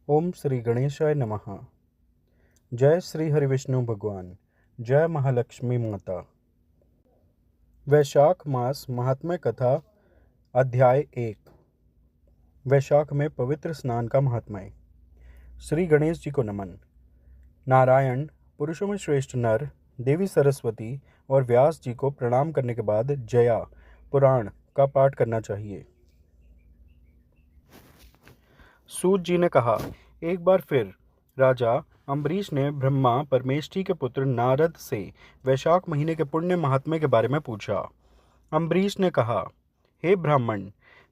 ओम श्री गणेशाय नमः। जय श्री हरिविष्णु भगवान। जय महालक्ष्मी माता। वैशाख मास महात्म्य कथा अध्याय 1। वैशाख में पवित्र स्नान का महात्म्य। श्री गणेश जी को नमन। नारायण, पुरुषों में श्रेष्ठ नर, देवी सरस्वती और व्यास जी को प्रणाम करने के बाद जया पुराण का पाठ करना चाहिए। सूत जी ने कहा, एक बार फिर राजा अम्बरीश ने ब्रह्मा परमेष्ठी के पुत्र नारद से वैशाख महीने के पुण्य महात्म्य के बारे में पूछा। अम्बरीश ने कहा, हे ब्राह्मण,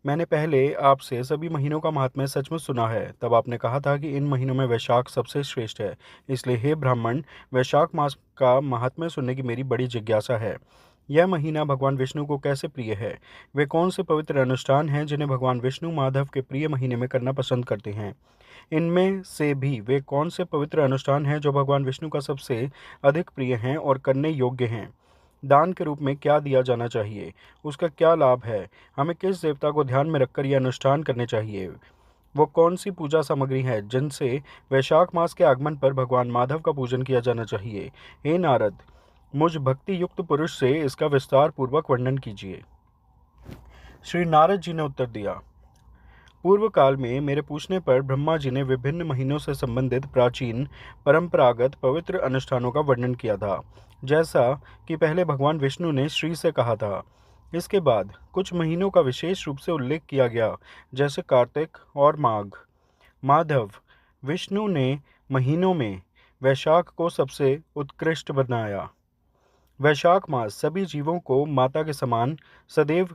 मैंने पहले आपसे सभी महीनों का महात्म्य सचमुच सुना है। तब आपने कहा था कि इन महीनों में वैशाख सबसे श्रेष्ठ है। इसलिए हे ब्राह्मण, वैशाख मास का महात्म्य सुनने की मेरी बड़ी जिज्ञासा है। यह महीना भगवान विष्णु को कैसे प्रिय है? वे कौन से पवित्र अनुष्ठान हैं जिन्हें भगवान विष्णु माधव के प्रिय महीने में करना पसंद करते हैं? इनमें से भी वे कौन से पवित्र अनुष्ठान हैं जो भगवान विष्णु का सबसे अधिक प्रिय हैं और करने योग्य हैं? दान के रूप में क्या दिया जाना चाहिए? उसका क्या लाभ है? हमें किस देवता को ध्यान में रखकर यह अनुष्ठान करने चाहिए? वो कौन सी पूजा सामग्री है जिनसे वैशाख मास के आगमन पर भगवान माधव का पूजन किया जाना चाहिए? हे नारद, मुझ भक्ति युक्त पुरुष से इसका विस्तार पूर्वक वर्णन कीजिए। श्री नारद जी ने उत्तर दिया, पूर्व काल में मेरे पूछने पर ब्रह्मा जी ने विभिन्न महीनों से संबंधित प्राचीन परंपरागत पवित्र अनुष्ठानों का वर्णन किया था, जैसा कि पहले भगवान विष्णु ने श्री से कहा था। इसके बाद कुछ महीनों का विशेष रूप से उल्लेख किया गया, जैसे कार्तिक और माघ। माधव विष्णु ने महीनों में वैशाख को सबसे उत्कृष्ट बनाया। वैशाख मास सभी जीवों को माता के समान सदैव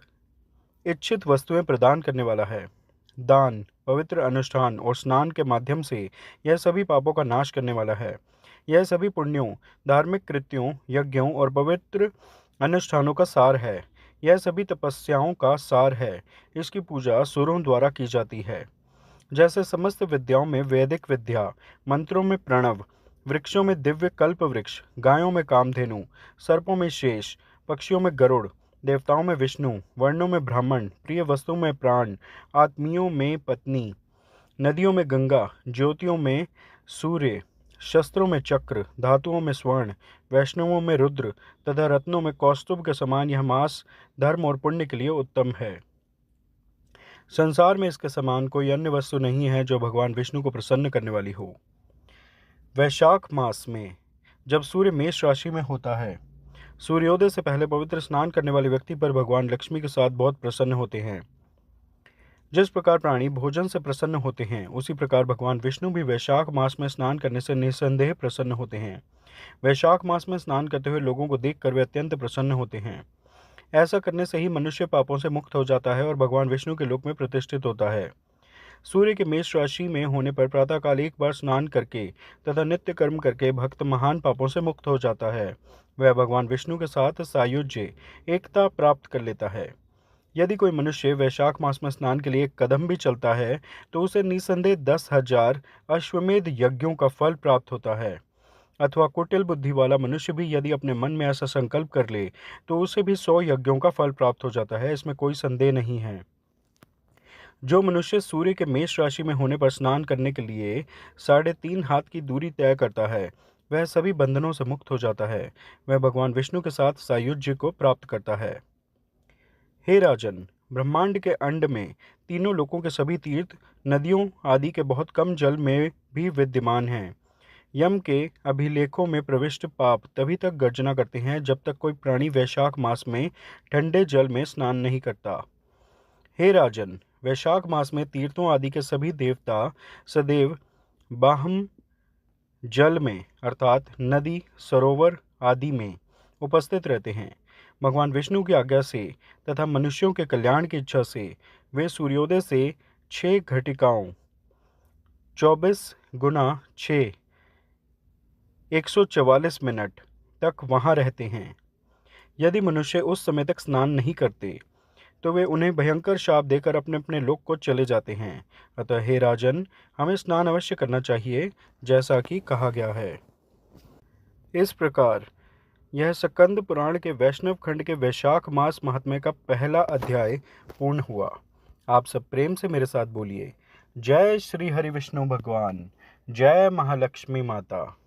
इच्छित वस्तुएं प्रदान करने वाला है। दान, पवित्र अनुष्ठान और स्नान के माध्यम से यह सभी पापों का नाश करने वाला है। यह सभी पुण्यों, धार्मिक कृत्यों, यज्ञों और पवित्र अनुष्ठानों का सार है। यह सभी तपस्याओं का सार है। इसकी पूजा सुरों द्वारा की जाती है। जैसे समस्त विद्याओं में वैदिक विद्या, मंत्रों में प्रणव, वृक्षों में दिव्य कल्प वृक्ष, गायों में कामधेनु, सर्पों में शेष, पक्षियों में गरुड़, देवताओं में विष्णु, वर्णों में ब्राह्मण, प्रिय वस्तुओं में प्राण, आत्मियों में पत्नी, नदियों में गंगा, ज्योतियों में सूर्य, शस्त्रों में चक्र, धातुओं में स्वर्ण, वैष्णवों में रुद्र तथा रत्नों में कौस्तुभ के समान यह मास धर्म और पुण्य के लिए उत्तम है। संसार में इसके समान कोई अन्य वस्तु नहीं है जो भगवान विष्णु को प्रसन्न करने वाली हो। वैशाख मास में जब सूर्य मेष राशि में होता है, सूर्योदय से पहले पवित्र स्नान करने वाले व्यक्ति पर भगवान लक्ष्मी के साथ बहुत प्रसन्न होते हैं। जिस प्रकार प्राणी भोजन से प्रसन्न होते हैं, उसी प्रकार भगवान विष्णु भी वैशाख मास में स्नान करने से निस्संदेह प्रसन्न होते हैं। वैशाख मास में स्नान करते हुए लोगों को देखकर वे अत्यंत प्रसन्न होते हैं। ऐसा करने से ही मनुष्य पापों से मुक्त हो जाता है और भगवान विष्णु के लोक में प्रतिष्ठित होता है। सूर्य के मेष राशि में होने पर प्रातःकाल एक बार स्नान करके तथा नित्य कर्म करके भक्त महान पापों से मुक्त हो जाता है। वह भगवान विष्णु के साथ सायुज्य एकता प्राप्त कर लेता है। यदि कोई मनुष्य वैशाख मास में स्नान के लिए एक कदम भी चलता है तो उसे निसंदेह 10,000 अश्वमेध यज्ञों का फल प्राप्त होता है। अथवा कुटिल बुद्धि वाला मनुष्य भी यदि अपने मन में ऐसा संकल्प कर ले तो उसे भी 100 यज्ञों का फल प्राप्त हो जाता है। इसमें कोई संदेह नहीं है। जो मनुष्य सूर्य के मेष राशि में होने पर स्नान करने के लिए 3.5 हाथ की दूरी तय करता है, वह सभी बंधनों से मुक्त हो जाता है। वह भगवान विष्णु के साथ सायुज्य को प्राप्त करता है। हे राजन, ब्रह्मांड के अंड में तीनों लोकों के सभी तीर्थ, नदियों आदि के बहुत कम जल में भी विद्यमान हैं। यम के अभिलेखों में प्रविष्ट पाप तभी तक गर्जना करते हैं जब तक कोई प्राणी वैशाख मास में ठंडे जल में स्नान नहीं करता। हे राजन, वैशाख मास में तीर्थों आदि के सभी देवता सदैव बाह्म जल में अर्थात नदी, सरोवर आदि में उपस्थित रहते हैं। भगवान विष्णु की आज्ञा से तथा मनुष्यों के कल्याण की इच्छा से वे सूर्योदय से 6 घटिकाओं 24 गुना 6 144 मिनट तक वहाँ रहते हैं। यदि मनुष्य उस समय तक स्नान नहीं करते तो वे उन्हें भयंकर शाप देकर अपने अपने लोक को चले जाते हैं। अतः हे राजन, हमें स्नान अवश्य करना चाहिए, जैसा कि कहा गया है। इस प्रकार यह स्कंद पुराण के वैष्णव खंड के वैशाख मास महात्म्य का पहला अध्याय पूर्ण हुआ। आप सब प्रेम से मेरे साथ बोलिए, जय श्री हरि विष्णु भगवान। जय महालक्ष्मी माता।